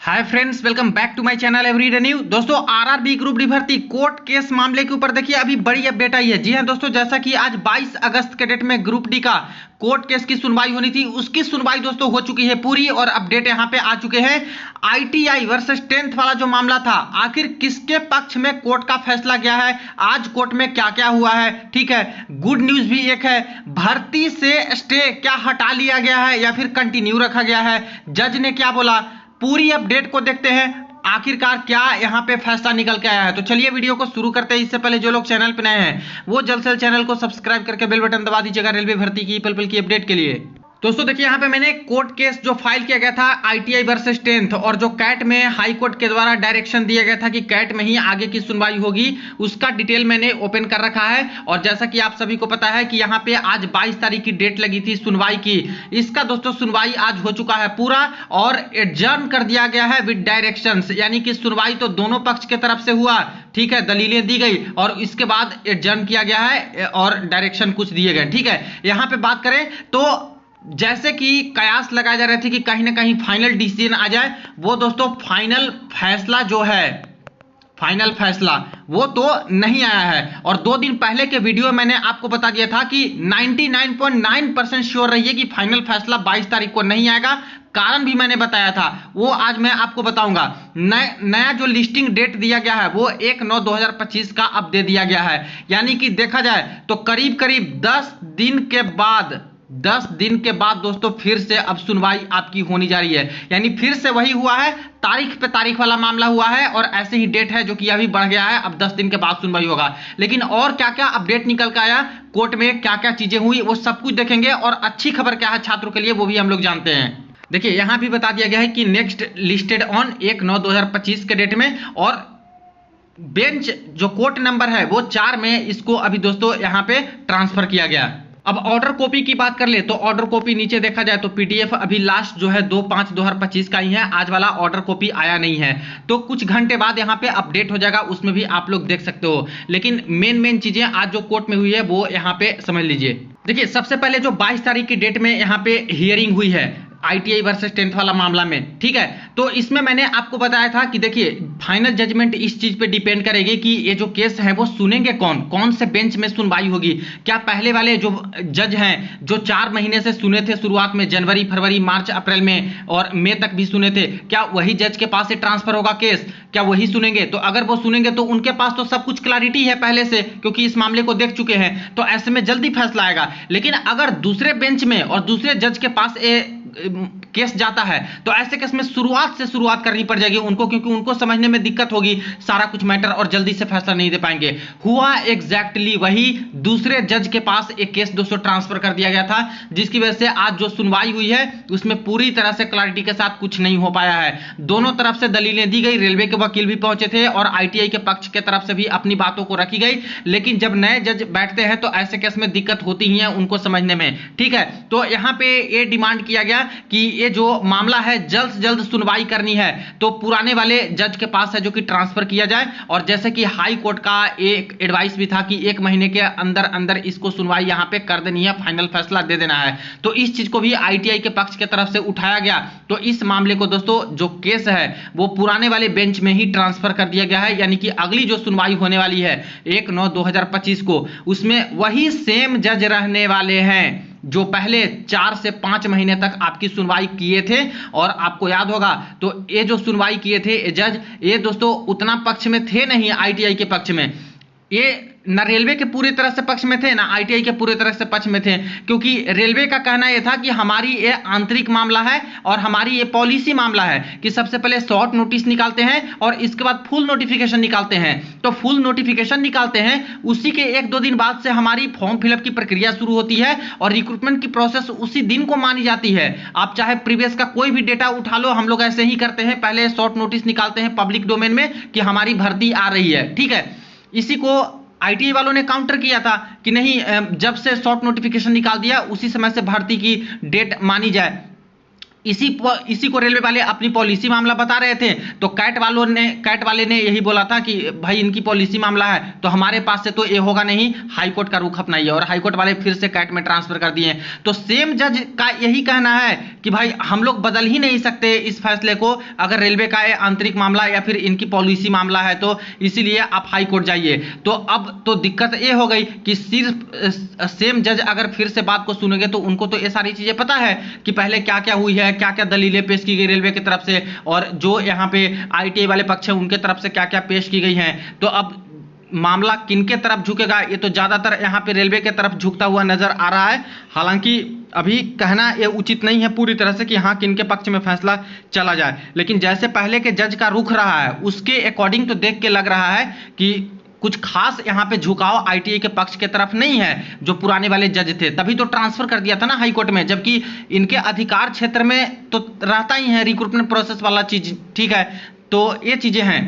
Hi friends, welcome back to my channel everyday new. दोस्तों, RRB group D भर्ती court case मामले के ऊपर देखिए अभी बड़ी अपडेट आई है। जी हां दोस्तों, जैसा कि आज 22 अगस्त के डेट में ग्रुप डी का कोर्ट केस की सुनवाई होनी थी, उसकी सुनवाई दोस्तों हो चुकी है पूरी और अपडेट यहां पे आ चुके हैं। आईटीआई वर्सेस 10th वाला जो मामला था, आखिर किसके पक्ष में कोर्ट का फैसला गया है, आज कोर्ट में क्या क्या हुआ है। ठीक है, गुड न्यूज भी एक है, भर्ती से स्टे क्या हटा लिया गया है या फिर कंटिन्यू रखा गया है, जज ने क्या बोला, पूरी अपडेट को देखते हैं आखिरकार क्या यहां पे फैसला निकल के आया है। तो चलिए वीडियो को शुरू करते हैं। इससे पहले जो लोग चैनल पे नए हैं वो जल्द से जल्द चैनल को सब्सक्राइब करके बेल बटन दबा दीजिएगा रेलवे भर्ती की पल पल की अपडेट के लिए। दोस्तों देखिए, यहां पे मैंने कोर्ट केस जो फाइल किया गया था आईटीआई वर्सेस 10th और जो कैट में हाई कोर्ट के द्वारा डायरेक्शन दिया गया था कि कैट में ही आगे की सुनवाई होगी, उसका डिटेल मैंने ओपन कर रखा है। और जैसा कि आप सभी को पता है कि यहां पे आज 22 तारीख की डेट लगी थी सुनवाई की, इसका दोस्तों सुनवाई आज हो चुका है पूरा और एडजर्न कर दिया गया है विद डायरेक्शंस, यानी कि सुनवाई तो दोनों पक्ष की तरफ से हुआ, ठीक है, दलीलें दी गई और इसके बाद एडजर्न किया गया है और डायरेक्शन कुछ दिए गए। ठीक है, यहां पे बात करें तो जैसे कि कयास लगाए जा रहे थे कि कहीं ना कहीं फाइनल डिसीजन आ जाए, वो दोस्तों फाइनल फैसला जो है, फाइनल फैसला वो तो नहीं आया है। और 2 दिन पहले के वीडियो मैंने आपको बता दिया था कि 99.9% श्योर रहिए कि फाइनल फैसला 22 तारीख को नहीं आएगा। कारण भी मैंने बताया था, वो आज मैं आपको बताऊंगा। नया जो लिस्टिंग डेट दिया गया है वो 1/9/2025 का अब दे दिया गया है, यानी कि देखा जाए तो करीब करीब 10 दिन के बाद दोस्तों फिर से अब सुनवाई आपकी होनी जा रही है। यानी फिर से वही हुआ है, तारीख पे तारीख वाला मामला हुआ है और ऐसे ही डेट है जो कि अभी बढ़ गया है, अब 10 दिन के बाद सुनवाई होगा। लेकिन और क्या क्या अपडेट निकल के आया, कोर्ट में क्या क्या चीजें हुई, वो सब कुछ देखेंगे। और अच्छी खबर क्या है छात्रों के लिए वो भी हम लोग जानते हैं। देखिए, यहां भी बता दिया गया है कि नेक्स्ट लिस्टेड ऑन 1/9/2025 के डेट में, और बेंच जो कोर्ट नंबर है वो 4 में इसको अभी दोस्तों यहां पे ट्रांसफर किया गया। अब ऑर्डर कॉपी की बात कर ले तो ऑर्डर कॉपी नीचे देखा जाए तो पीडीएफ अभी लास्ट जो है 2/5/2025 का ही है, आज वाला ऑर्डर कॉपी आया नहीं है। तो कुछ घंटे बाद यहाँ पे अपडेट हो जाएगा, उसमें भी आप लोग देख सकते हो। लेकिन मेन चीजें आज जो कोर्ट में हुई है वो यहाँ पे समझ लीजिए। देखिए, सबसे पहले जो 22 तारीख की डेट में यहाँ पे हियरिंग हुई है आईटीआई वर्सेस 10th वाला मामला में, ठीक है, तो इसमें मैंने आपको बताया था कि देखिए फाइनल जजमेंट इस चीज पे डिपेंड करेगी कि ये जो केस है वो सुनेंगे कौन से बेंच में सुनवाई होगी। क्या पहले वाले जो जज हैं जो 4 महीने से सुने थे, शुरुआत में जनवरी फरवरी मार्च अप्रैल में और मई तक भी सुने थे, क्या वही जज के पास से ट्रांसफर होगा केस, क्या वही सुनेंगे? तो अगर वो सुनेंगे तो उनके पास तो सब कुछ क्लैरिटी है पहले से, क्योंकि इस मामले को देख चुके हैं, तो ऐसे में जल्दी फैसला आएगा। लेकिन अगर दूसरे बेंच में और दूसरे जज के पास केस जाता है तो ऐसे केस में शुरुआत से शुरुआत करनी पड़ जाएगी उनको, क्योंकि उनको समझने में दिक्कत होगी सारा कुछ मैटर और जल्दी से फैसला नहीं दे पाएंगे। हुआ एग्जैक्टली वही, दूसरे जज के पास एक केस दोस्तों ट्रांसफर कर दिया गया था, जिसकी वजह से आज जो सुनवाई हुई है उसमें पूरी तरह से क्लैरिटी के साथ कुछ नहीं हो पाया है। दोनों तरफ से दलीलें दी गई, रेलवे के वकील भी पहुंचे थे और आईटीआई के पक्ष के तरफ से भी अपनी बातों को रखी गई। लेकिन जब नए जज बैठते हैं तो ऐसे केस में दिक्कत होती ही है उनको समझने में, ठीक है। तो यहां पे ये डिमांड किया गया कि ये जो मामला है जल्द से जल्द सुनवाई करनी है, तो पुराने वाले जज के पास है जो कि ट्रांसफर किया जाए। और जैसे कि हाई कोर्ट का एक एडवाइस भी था कि 1 महीने के अंदर अंदर इसको सुनवाई यहां पे कर देनी है, फाइनल फैसला दे देना है, तो इस चीज को भी आईटीआई के पक्ष की तरफ से उठाया गया। तो इस मामले को दोस्तों जो केस है वो पुराने वाले बेंच में ही ट्रांसफर कर दिया गया है, यानी कि अगली जो सुनवाई होने वाली है 1/9/2025 को, उसमें वही सेम जज रहने वाले हैं जो पहले 4 से 5 महीने तक आपकी सुनवाई किए थे। और आपको याद होगा तो ये जो सुनवाई किए थे ये जज, ये दोस्तों उतना पक्ष में थे नहीं आईटीआई के पक्ष में, ये ना रेलवे के पूरी तरह से पक्ष में थे ना आईटीआई के पूरी तरह से पक्ष में थे, क्योंकि रेलवे का कहना यह था कि हमारी ये आंतरिक मामला है और हमारी ये पॉलिसी मामला है कि सबसे पहले शॉर्ट नोटिस निकालते हैं और इसके बाद फुल नोटिफिकेशन निकालते हैं। तो फुल नोटिफिकेशन निकालते हैं, उसी के 1-2 दिन बाद से हमारी फॉर्म फिलअप की प्रक्रिया शुरू होती है और रिक्रूटमेंट की प्रोसेस उसी दिन को मानी जाती है। आप चाहे प्रीवियस का कोई भी डेटा उठा लो, हम लोग ऐसे ही करते हैं, पहले शॉर्ट नोटिस निकालते हैं पब्लिक डोमेन में कि हमारी भर्ती आ रही है, ठीक है। इसी को आईटीआई वालों ने काउंटर किया था कि नहीं, जब से शॉर्ट नोटिफिकेशन निकाल दिया उसी समय से भर्ती की डेट मानी जाए। इसी को रेलवे वाले अपनी पॉलिसी मामला बता रहे थे। तो कैट वाले ने यही बोला था कि भाई इनकी पॉलिसी मामला है तो हमारे पास से तो ये होगा नहीं, हाई कोर्ट का रुख अपनाइए, और हाई कोर्ट वाले फिर से कैट में ट्रांसफर कर दिए। तो सेम जज का यही कहना है कि भाई हम लोग बदल ही नहीं सकते इस फैसले को, अगर रेलवे का आंतरिक मामला या फिर इनकी पॉलिसी मामला है तो इसीलिए आप हाई कोर्ट जाइए। तो अब तो दिक्कत ये हो गई कि सिर्फ सेम जज अगर फिर से बात को सुनेंगे तो उनको तो ये सारी चीजें पता है कि पहले क्या क्या हुई है, क्या क्या दलीलें पेश की गई रेलवे की तरफ से, और जो यहाँ पे आईटीआई वाले पक्ष है उनके तरफ से क्या क्या पेश की गई हैं। तो अब मामला किनके तरफ झुकेगा, ये तो ज्यादातर यहाँ पे रेलवे के तरफ झुकता हुआ नजर आ रहा है। हालांकि अभी कहना ये उचित नहीं है पूरी तरह से कि हाँ किनके पक्ष में फैसला चला जाए, लेकिन जैसे पहले के जज का रुख रहा है उसके अकॉर्डिंग तो देख के लग रहा है कि कुछ खास यहाँ पे झुकाव आईटीआई के पक्ष के तरफ नहीं है। जो पुराने वाले जज थे तभी तो ट्रांसफर कर दिया था ना हाई कोर्ट में, जबकि इनके अधिकार क्षेत्र में तो रहता ही है रिक्रूटमेंट प्रोसेस वाला चीज, ठीक है। तो ये चीजें हैं।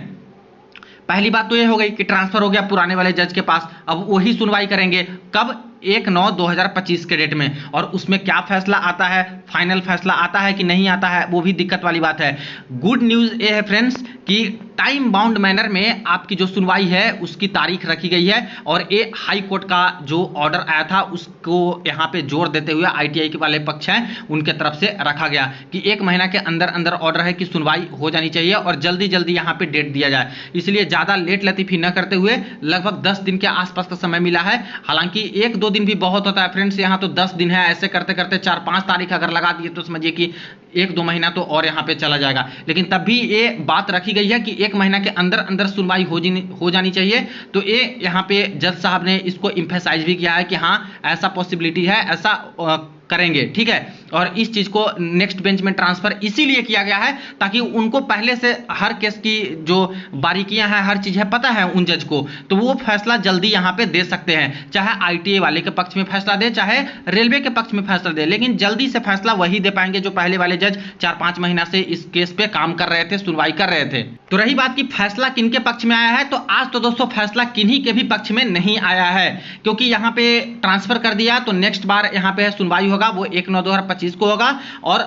पहली बात तो ये हो गई कि ट्रांसफर हो गया पुराने वाले जज के पास, अब वही सुनवाई करेंगे कब, 1/9/2025 के डेट में, और उसमें क्या फैसला आता है, फाइनल फैसला आता है कि नहीं आता है, वो भी दिक्कत वाली बात है। गुड न्यूज ये है फ्रेंड्स कि टाइम बाउंड मैनर में आपकी जो सुनवाई है उसकी तारीख रखी गई है, और ये हाई कोर्ट का जो ऑर्डर आया था उसको यहाँ पे जोर देते हुए आईटीआई के वाले पक्ष हैं उनके तरफ से रखा गया कि 1 महीना के अंदर अंदर ऑर्डर है कि सुनवाई हो जानी चाहिए और जल्दी जल्दी यहाँ पे डेट दिया जाए। इसलिए ज्यादा लेट लतीफी न करते हुए लगभग 10 दिन के आसपास का समय मिला है। हालांकि 1-2 दिन भी बहुत होता है फ्रेंड्स, यहाँ तो 10 दिन है, ऐसे करते करते 4-5 तारीख अगर लगा दिए तो समझिए कि 1-2 महीना तो और यहाँ पे चला जाएगा। लेकिन तब भी ये बात रखी गई है कि 1 महीना के अंदर अंदर सुनवाई हो जानी चाहिए। तो ये यहाँ पे जज साहब ने इसको इम्फेसाइज भी किया है कि हाँ ऐसा पॉसिबिलिटी है, ऐसा करेंगे, ठीक है। और इस चीज को नेक्स्ट बेंच में ट्रांसफर इसीलिए किया गया है ताकि उनको पहले से हर केस की जो बारीकियां हैं, हर चीज है पता है उन जज को, तो वो फैसला जल्दी यहाँ पे दे सकते हैं, चाहे आईटीआई वाले के पक्ष में फैसला दे चाहे रेलवे के पक्ष में फैसला दे, लेकिन जल्दी से फैसला वही दे पाएंगे जो पहले वाले जज 4-5 महीना से इस केस पे काम कर रहे थे, सुनवाई कर रहे थे। तो रही बात की फैसला किनके पक्ष में आया है, तो आज तो दोस्तों फैसला किन्हीं के भी पक्ष में नहीं आया है, क्योंकि यहाँ पे ट्रांसफर कर दिया तो नेक्स्ट बार यहाँ पे सुनवाई होगा वो 1/9/2025 को होगा। और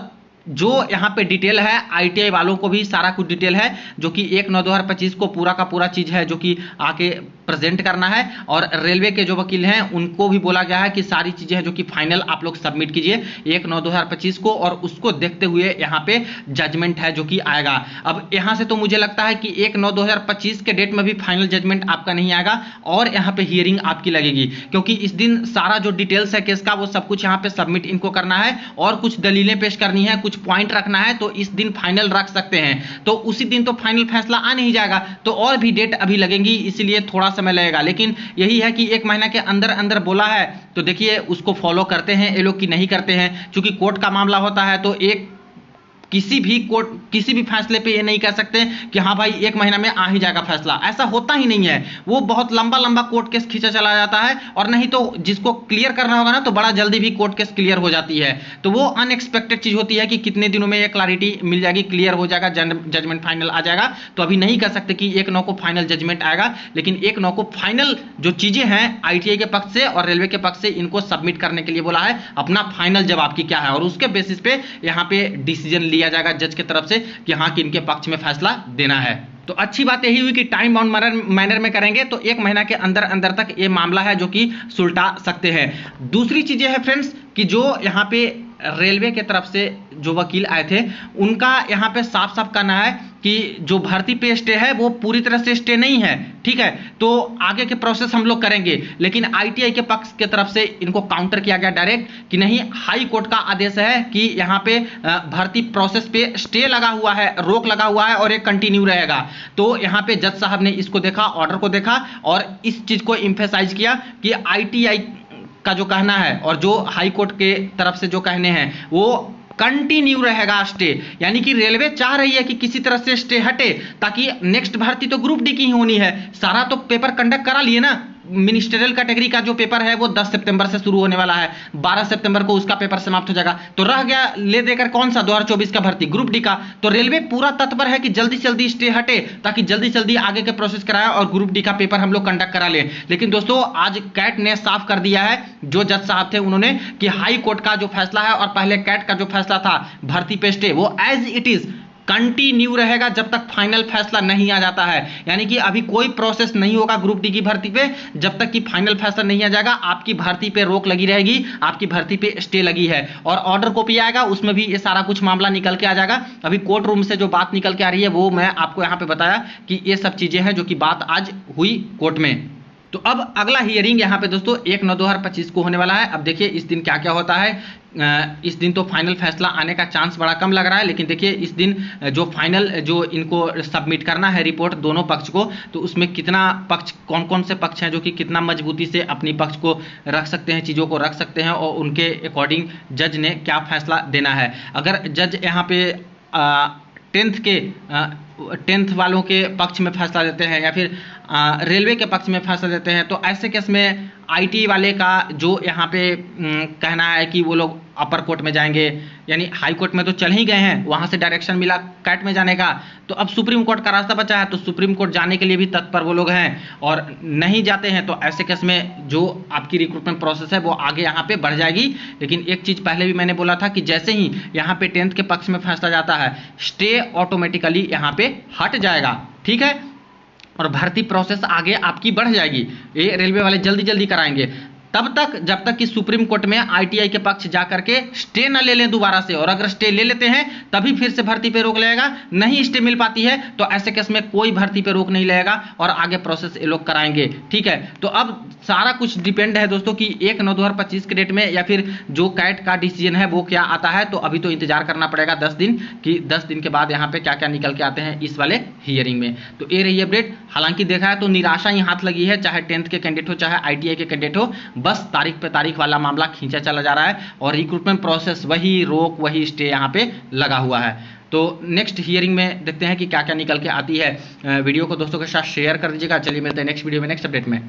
जो यहाँ पे डिटेल है आईटीआई वालों को भी सारा कुछ डिटेल है जो कि 1/9/2025 को पूरा का पूरा चीज है जो कि आके प्रेजेंट करना है, और रेलवे के जो वकील हैं उनको भी बोला गया है कि सारी चीजें हैं जो कि फाइनल आप लोग सबमिट कीजिए 1/9/2025 को, और उसको देखते हुए यहाँ पे जजमेंट है जो कि आएगा। अब यहाँ से तो मुझे लगता है कि 1/9/2025 के डेट में भी फाइनल जजमेंट आपका नहीं आएगा और यहाँ पे हियरिंग आपकी लगेगी, क्योंकि इस दिन सारा जो डिटेल्स है केस का वो सब कुछ यहाँ पे सबमिट इनको करना है और कुछ दलीलें पेश करनी है, कुछ पॉइंट रखना है, तो इस दिन फाइनल रख सकते हैं। तो उसी दिन तो फाइनल फैसला आ नहीं जाएगा, तो और भी डेट अभी लगेंगी, इसीलिए थोड़ा समय लगेगा। लेकिन यही है कि 1 महीना के अंदर अंदर बोला है, तो देखिए उसको फॉलो करते हैं ये लोग कि नहीं करते हैं, क्योंकि कोर्ट का मामला होता है तो किसी भी फैसले पे ये नहीं कह सकते कि हाँ भाई 1 महीना में आ ही जाएगा फैसला, ऐसा होता ही नहीं है। वो बहुत लंबा कोर्ट केस खींचा चला जाता है, और नहीं तो जिसको क्लियर करना होगा ना तो बड़ा जल्दी भी कोर्ट केस क्लियर हो जाती है। तो वो अनएक्सपेक्टेड चीज होती है कि कितने दिनों में ये क्लैरिटी मिल जाएगी, क्लियर हो जाएगा, जजमेंट फाइनल आ जाएगा। तो अभी नहीं कह सकते कि 1/9 को फाइनल जजमेंट आएगा, लेकिन 1/9 को फाइनल जो चीजें हैं आईटीआई के पक्ष से और रेलवे के पक्ष से इनको सबमिट करने के लिए बोला है, अपना फाइनल जवाब की क्या है, और उसके बेसिस पे यहाँ पे डिसीजन लिया जाएगा जज की तरफ से कि हाँ किनके पक्ष में फैसला देना है। तो अच्छी बात यही हुई कि टाइम बाउंड मैनर में करेंगे तो 1 महीना के अंदर अंदर तक ये मामला है जो कि सुलटा सकते हैं। दूसरी चीजें है फ्रेंड्स कि जो यहाँ पे रेलवे के तरफ से जो वकील आए थे उनका यहाँ पे साफ साफ कहना है कि जो भर्ती पे स्टे है वो पूरी तरह से स्टे नहीं है, ठीक है। तो आगे के प्रोसेस हम लोग करेंगे, लेकिन आईटीआई के पक्ष के तरफ से इनको काउंटर किया गया डायरेक्ट कि नहीं, हाई कोर्ट का आदेश है कि यहाँ पे भर्ती प्रोसेस पे स्टे लगा हुआ है, रोक लगा हुआ है और ये कंटिन्यू रहेगा। तो यहाँ पे जज साहब ने इसको देखा, ऑर्डर को देखा और इस चीज को इम्फेसाइज किया कि आईटीआई का जो कहना है और जो हाई कोर्ट के तरफ से जो कहने हैं वो कंटिन्यू रहेगा स्टे, यानी कि रेलवे चाह रही है कि किसी तरह से स्टे हटे ताकि नेक्स्ट भर्ती तो ग्रुप डी की ही होनी है, सारा तो पेपर कंडक्ट करा लिए ना, मिनिस्टरियल कैटेगरी का जो पेपर है वो 10 सितंबर से शुरू होने वाला है, 12 सितंबर को उसका पेपर समाप्त हो जाएगा। तो रह गया ले देकर कौन सा 2024 का भर्ती ग्रुप डी का। तो रेलवे पूरा तत्पर है कि जल्दी से जल्दी स्टे हटे ताकि जल्दी जल्दी आगे के प्रोसेस कराए और ग्रुप डी का पेपर हम लोग कंडक्ट करा लें। लेकिन दोस्तों आज कैट ने साफ कर दिया है, जो जज साहब थे उन्होंने, कि हाई कोर्ट का जो फैसला है और पहले कैट का जो फैसला था भर्ती पे स्टे, वो एज इट इज कंटिन्यू रहेगा जब तक फाइनल फैसला नहीं आ जाता है। यानी कि अभी कोई प्रोसेस नहीं होगा ग्रुप डी की भर्ती पे जब तक कि फाइनल फैसला नहीं आ जाएगा। आपकी भर्ती पे रोक लगी रहेगी, आपकी भर्ती पे स्टे लगी है और ऑर्डर कॉपी आएगा, उसमें भी ये सारा कुछ मामला निकल के आ जाएगा। अभी कोर्ट रूम से जो बात निकल के आ रही है वो मैं आपको यहाँ पे बताया कि ये सब चीजें हैं जो कि बात आज हुई कोर्ट में। तो अब अगला हियरिंग यहाँ पे दोस्तों 1/9/2025 को होने वाला है। अब देखिए इस दिन क्या क्या होता है। इस दिन तो फाइनल फैसला आने का चांस बड़ा कम लग रहा है, लेकिन देखिए इस दिन जो फाइनल जो इनको सबमिट करना है रिपोर्ट दोनों पक्ष को, तो उसमें कितना पक्ष, कौन कौन से पक्ष हैं जो कि कितना मजबूती से अपनी पक्ष को रख सकते हैं, चीज़ों को रख सकते हैं और उनके अकॉर्डिंग जज ने क्या फैसला देना है। अगर जज यहाँ पे 10th वालों के पक्ष में फैसला देते हैं या फिर रेलवे के पक्ष में फैसला देते हैं, तो ऐसे केस में आईटी वाले का जो यहाँ पे कहना है कि वो लोग अपर कोर्ट में जाएंगे, यानी हाई कोर्ट में तो चल ही गए हैं, वहाँ से डायरेक्शन मिला कैट में जाने का, तो अब सुप्रीम कोर्ट का रास्ता बचा है, तो सुप्रीम कोर्ट जाने के लिए भी तत्पर वो लोग हैं और नहीं जाते हैं तो ऐसे केस में जो आपकी रिक्रूटमेंट प्रोसेस है वो आगे यहाँ पे बढ़ जाएगी। लेकिन एक चीज़ पहले भी मैंने बोला था कि जैसे ही यहाँ पे 10th के पक्ष में फैसला जाता है, स्टे ऑटोमेटिकली यहाँ पे हट जाएगा, ठीक है, और भर्ती प्रोसेस आगे आपकी बढ़ जाएगी। ये रेलवे वाले जल्दी जल्दी कराएंगे तब तक जब तक कि सुप्रीम कोर्ट में आईटीआई के पक्ष जाकर के स्टे न ले लें दोबारा से, और अगर स्टे ले लेते हैं तभी फिर से भर्ती पे रोक लगेगा। नहीं स्टे मिल पाती है तो ऐसे केस में कोई भर्ती पे रोक नहीं लगेगा और आगे प्रोसेस ये लोग कराएंगे, ठीक है। तो अब सारा कुछ डिपेंड है दोस्तों कि 1/9/2025 के डेट में या फिर जो कैट का डिसीजन है वो क्या आता है। तो अभी तो इंतजार करना पड़ेगा 10 दिन कि 10 दिन के बाद यहाँ पे क्या क्या निकल के आते हैं इस वाले हियरिंग में। तो ये रही अपडेट। हालांकि देखा है तो निराशा ही हाथ लगी है, चाहे 10th के कैंडिडेट हो चाहे आईटीआई के कैंडिडेट हो, बस तारीख पे तारीख वाला मामला खींचा चला जा रहा है और रिक्रूटमेंट प्रोसेस वही रोक वही स्टे यहाँ पे लगा हुआ है। तो नेक्स्ट हियरिंग में देखते हैं कि क्या क्या निकल के आती है। वीडियो को दोस्तों के साथ शेयर कर दीजिएगा। चलिए मिलते हैं नेक्स्ट वीडियो में नेक्स्ट अपडेट में।